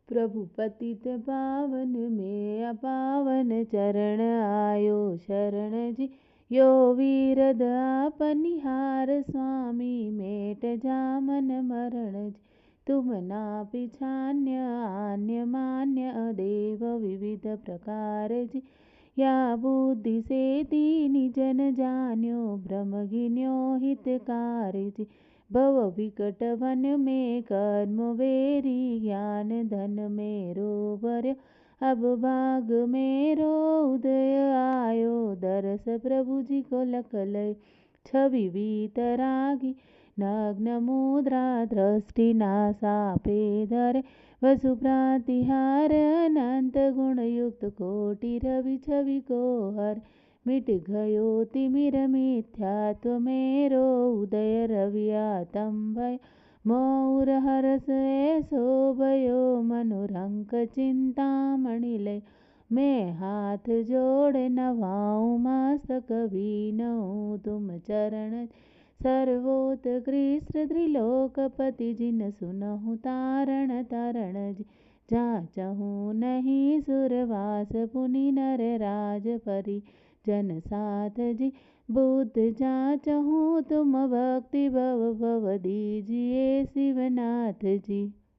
प्रभु पतित पावन में अपावन चरण आयो शरण जी। यो वीरद आपनिहार स्वामी मेट जामन मरण जी। तुम ना पिछान्य आन्य मान्य देव विविध प्रकार जी। या बुद्धि से दीनी जन जान्यो ब्रह्म गिन्यो हितकार जी। भव विकट वन में कर्म वेरी ज्ञान धन मेरो भर्यो। अब भाग मेरो उदय आयो दरस प्रभु जी को लख लय। छवि वीतरागी नग्न मुद्रा दृष्टि नासा पे धरे। वसु प्रातिहार अनंत गुण युक्त कोटि रवि छवि को हर। मिट गयो तिमिर मिथ्यात्व मेरो उदय रवियातंभय। मौर हरस ऐसो भयो मनोरंक चिंतामणि लय। मैं हाथ जोड़ नवाऊं मस्तक बीनऊं तुम चरण। सर्वोत्कृष्ट त्रिलोकपति जिन सुनहु तारण तरण जी। जाचहु नहीं सुरवास पुनि नर राज परि जन साथ जी। बुद्ध जाचहु तुम भक्ति भव भव दीजिए शिवनाथ जी।